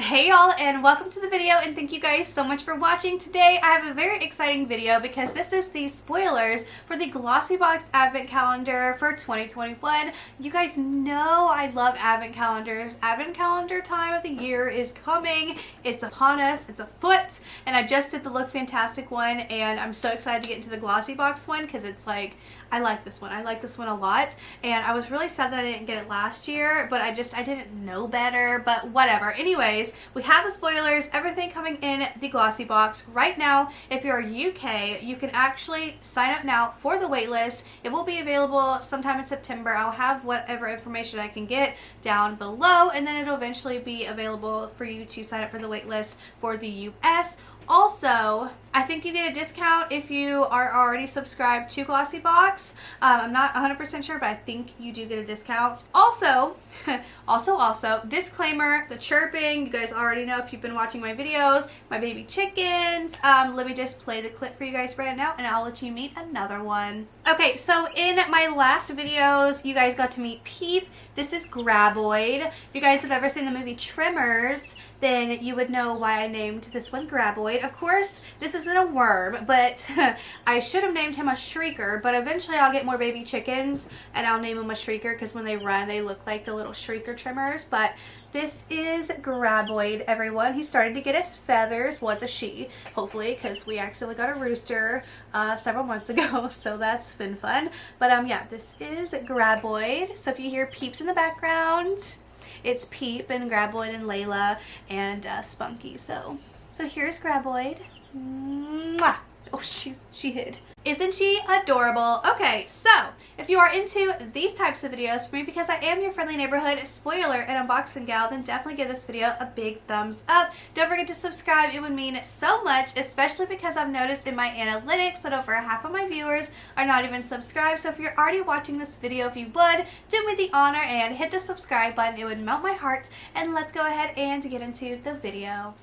Hey y'all, and welcome to the video, and thank you guys so much for watching. Today I have a very exciting video because this is the spoilers for the Glossybox advent calendar for 2021. You guys know I love advent calendars. Advent calendar time of the year is coming. It's upon us. It's afoot, and I just did the Look Fantastic one, and I'm so excited to get into the Glossybox one because it's like, I like this one. I like this one a lot, and I was really sad that I didn't get it last year, but I didn't know better, but whatever. Anyways, we have the spoilers, everything coming in the Glossybox right now. If you're UK, you can actually sign up now for the waitlist. It will be available sometime in September. I'll have whatever information I can get down below, and then it'll eventually be available for you to sign up for the waitlist for the US. Also, I think you get a discount if you are already subscribed to Glossybox. I'm not 100% sure, but I think you do get a discount. Also, disclaimer, the chirping, you guys already know if you've been watching my videos, my baby chickens. Let me just play the clip for you guys right now, and I'll let you meet another one. Okay, so in my last videos, you guys got to meet Peep. This is Graboid. If you guys have ever seen the movie Tremors, then you would know why I named this one Graboid. Of course, this isn't a worm, but I should have named him a Shrieker, but eventually I'll get more baby chickens and I'll name him a Shrieker because when they run, they look like the little Shrieker trimmers. But this is Graboid, everyone. He's starting to get his feathers. Well, it's a she, hopefully, because we accidentally got a rooster several months ago, so that's been fun. But yeah, this is Graboid. So if you hear peeps in the background, it's Peep and Graboid and Layla and Spunky. So here's Graboid. Mwah! Oh, she hid. Isn't she adorable? Okay, so if you are into these types of videos for me, because I am your friendly neighborhood spoiler and unboxing gal, then definitely give this video a big thumbs up. Don't forget to subscribe. It would mean so much, especially because I've noticed in my analytics that over half of my viewers are not even subscribed. So if you're already watching this video, if you would, do me the honor and hit the subscribe button. It would melt my heart. And let's go ahead and get into the video.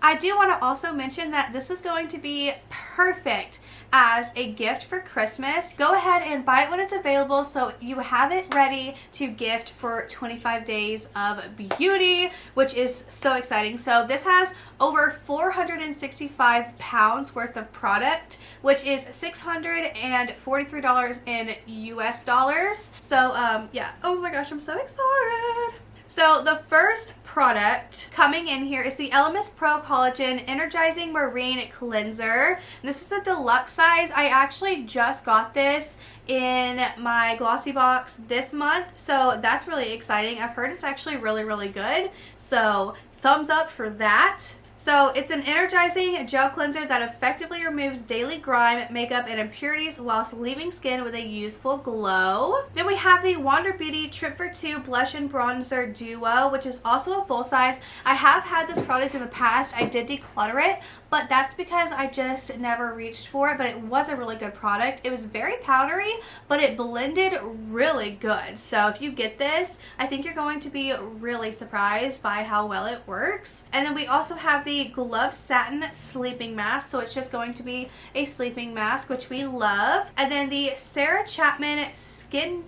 I do want to also mention that this is going to be perfect as a gift for Christmas. Go ahead and buy it when it's available so you have it ready to gift for 25 days of beauty, which is so exciting. So this has over 465 pounds worth of product, which is $643 in US dollars. So yeah, oh my gosh, I'm so excited. So the first product coming in here is the Elemis Pro Collagen Energizing Marine Cleanser. This is a deluxe size. I actually just got this in my Glossybox this month, so that's really exciting. I've heard it's actually really good, so thumbs up for that. So it's an energizing gel cleanser that effectively removes daily grime, makeup, and impurities whilst leaving skin with a youthful glow. Then we have the Wander Beauty Trip for 2 Blush and Bronzer Duo, which is also a full size. I have had this product in the past. I did declutter it, but that's because I just never reached for it, but it was a really good product. It was very powdery, but it blended really good. So if you get this, I think you're going to be really surprised by how well it works. And then we also have the Glove Satin Sleeping Mask. So it's just going to be a sleeping mask, which we love. And then the Sarah Chapman Skinesis,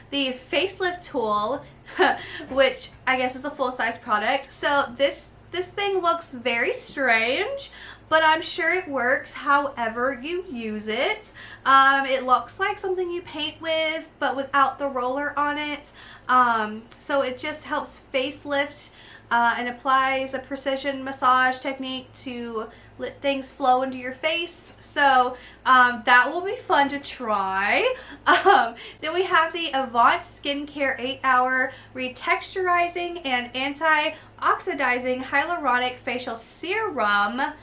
the facelift tool, which I guess is a full-size product. So this thing looks very strange, but I'm sure it works however you use it. It looks like something you paint with, but without the roller on it. So it just helps facelift and applies a precision massage technique to let things flow into your face. So that will be fun to try. Then we have the Avon Skincare 8-Hour Retexturizing and Anti-Oxidizing Hyaluronic Facial Serum.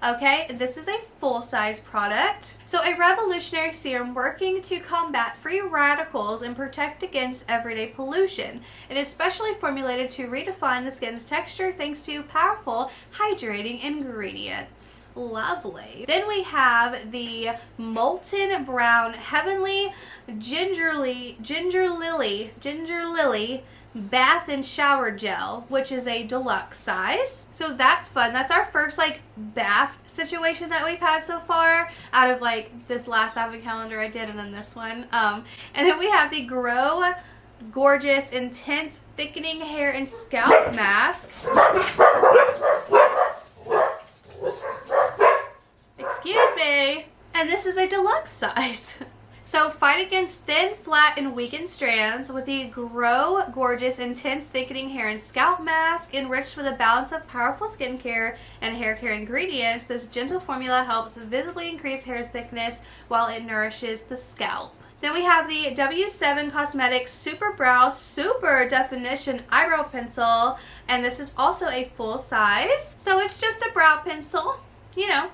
Okay, this is a full-size product. So a revolutionary serum working to combat free radicals and protect against everyday pollution. It is specially formulated to redefine the skin's texture thanks to powerful hydrating ingredients. Lovely. Then we have the Molten Brown Heavenly Ginger Lily bath and shower gel, which is a deluxe size. So that's fun. That's our first like bath situation that we've had so far out of like this last advent calendar I did and then this one. And then we have the gorgeous, intense, thickening hair and scalp mask. Excuse me. And this is a deluxe size. So fight against thin, flat, and weakened strands with the Grow Gorgeous Intense Thickening Hair and Scalp Mask. Enriched with a balance of powerful skincare and hair care ingredients, this gentle formula helps visibly increase hair thickness while it nourishes the scalp. Then we have the W7 Cosmetics Super Brow Super Definition Eyebrow Pencil, and this is also a full size. So it's just a brow pencil, you know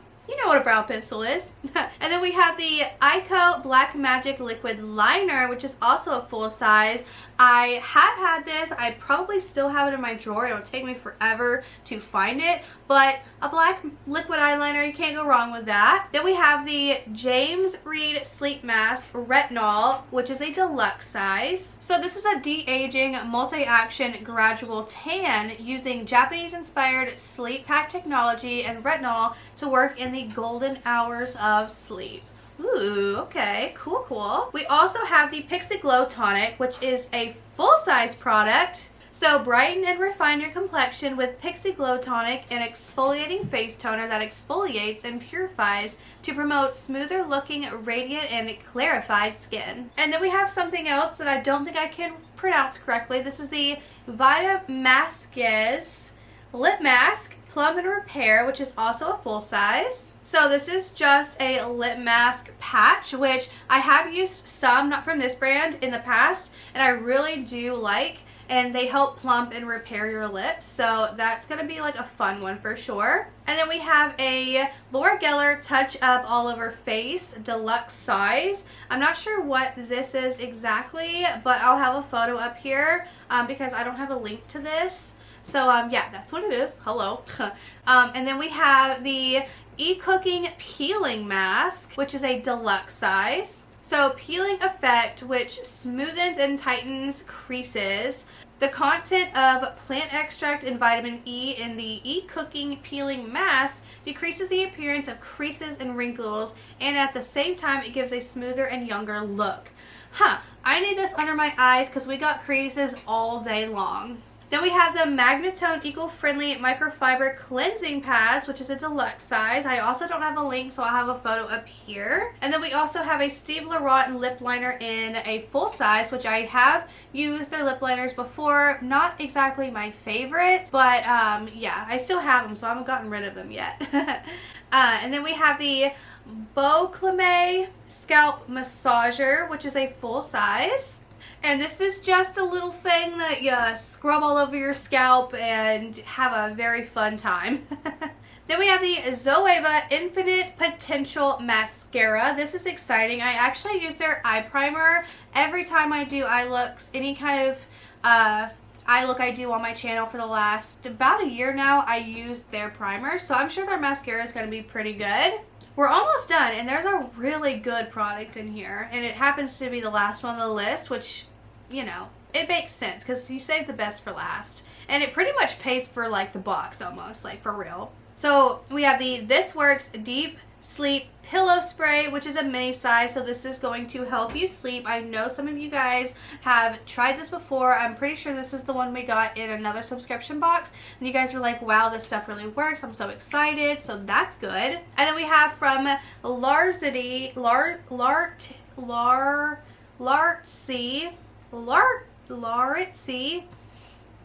what a brow pencil is. And then we have the Ico Black Magic Liquid Liner, which is also a full size. I have had this. I probably still have it in my drawer. It'll take me forever to find it, but a black liquid eyeliner, you can't go wrong with that. Then we have the James Reed Sleep Mask Retinol, which is a deluxe size. So this is a de-aging multi-action gradual tan using Japanese-inspired sleep pack technology and retinol to work in the golden hours of sleep. Ooh, okay, cool. We also have the Pixi Glow Tonic, which is a full-size product. So brighten and refine your complexion with Pixi Glow Tonic, an exfoliating face toner that exfoliates and purifies to promote smoother looking, radiant, and clarified skin. And then we have something else that I don't think I can pronounce correctly. This is the Vita Masquez Lip Mask Plum and Repair, which is also a full size. So this is just a lip mask patch, which I have used some, not from this brand, in the past, and I really do like, and they help plump and repair your lips, so that's going to be like a fun one for sure. And then we have a Laura Geller Touch Up All Over Face Deluxe size. I'm not sure what this is exactly, but I'll have a photo up here because I don't have a link to this. So yeah, that's what it is. Hello. And then we have the E-Cooking Peeling Mask, which is a deluxe size. So peeling effect, which smoothens and tightens creases. The content of plant extract and vitamin E in the E-Cooking Peeling Mask decreases the appearance of creases and wrinkles, and at the same time it gives a smoother and younger look. I need this under my eyes because we got creases all day long. Then we have the Magnatone Eco-Friendly Microfiber Cleansing Pads, which is a deluxe size. I also don't have a link, so I'll have a photo up here. And then we also have a Steve Laurent lip liner in a full size, which I have used their lip liners before. Not exactly my favorite, but yeah, I still have them, so I haven't gotten rid of them yet. And then we have the Beauclame Scalp Massager, which is a full size. And this is just a little thing that you scrub all over your scalp and have a very fun time. Then we have the Zoeva Infinite Potential Mascara. This is exciting. I actually use their eye primer every time I do eye looks. Any kind of eye look I do on my channel for the last about a year now, I use their primer. So I'm sure their mascara is going to be pretty good. We're almost done, and there's a really good product in here. And it happens to be the last one on the list, which, you know, it makes sense because you save the best for last. And it pretty much pays for like the box almost, like for real. So we have the This Works Deep Sleep Pillow Spray, which is a mini size, so this is going to help you sleep. I know some of you guys have tried this before. I'm pretty sure this is the one we got in another subscription box, and you guys were like, wow, this stuff really works. I'm so excited, so that's good. And then we have from Lartsy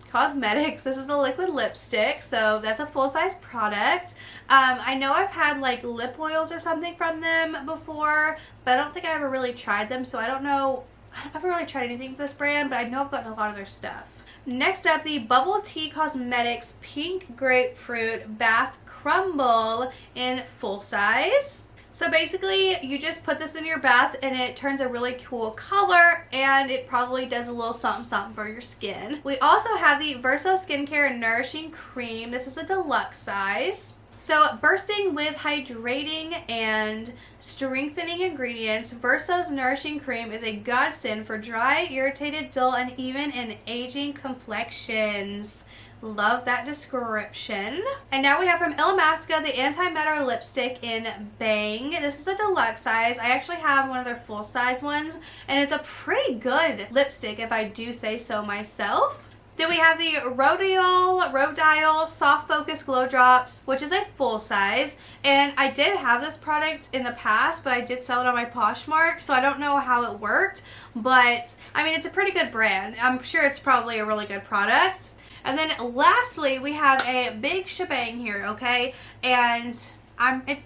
Cosmetics. This is the liquid lipstick, so that's a full-size product. I know I've had like lip oils or something from them before, but I don't think I ever really tried them, so I don't know. I haven't really tried anything with this brand, but I know I've gotten a lot of their stuff. Next up, the Bubble Tea Cosmetics Pink Grapefruit Bath Crumble in full size. So basically, you just put this in your bath and it turns a really cool color, and it probably does a little something something for your skin. We also have the Verso Skincare Nourishing Cream. This is a deluxe size. So bursting with hydrating and strengthening ingredients, Verso's Nourishing Cream is a godsend for dry, irritated, dull, uneven, and aging complexions. Love that description. And now we have from Illamasqua the Anti-Matter Lipstick in Bang. This is a deluxe size. I actually have one of their full size ones, and it's a pretty good lipstick if I do say so myself. Then we have the Rodial Soft Focus Glow Drops, which is a full size. And I did have this product in the past, but I did sell it on my Poshmark, so I don't know how it worked. But, I mean, it's a pretty good brand. I'm sure it's probably a really good product. And then lastly, we have a big shebang here, okay? And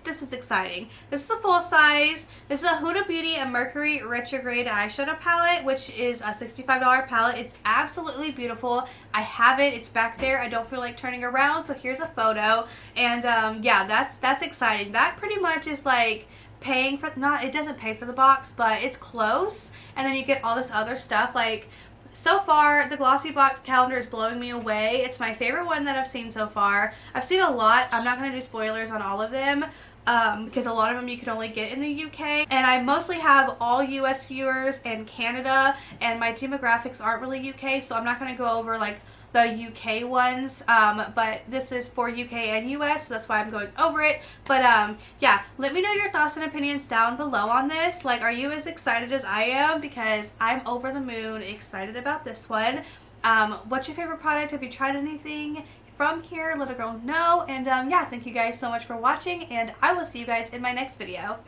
this is exciting. This is a full size. This is a Huda Beauty and Mercury Retrograde eyeshadow palette, which is a $65 palette. It's absolutely beautiful. I have it. It's back there. I don't feel like turning around, so here's a photo. And yeah, that's exciting. That pretty much is like paying for, it doesn't pay for the box, but it's close. And then you get all this other stuff. Like, so far, the Glossybox calendar is blowing me away. It's my favorite one that I've seen so far. I've seen a lot. I'm not going to do spoilers on all of them because a lot of them you can only get in the UK. And I mostly have all US viewers and Canada, and my demographics aren't really UK, so I'm not going to go over like the UK ones, but this is for UK and US, so that's why I'm going over it. But yeah, let me know your thoughts and opinions down below on this. Like, are you as excited as I am? Because I'm over the moon excited about this one. What's your favorite product? Have you tried anything from here? Let a girl know. And yeah, thank you guys so much for watching, and I will see you guys in my next video.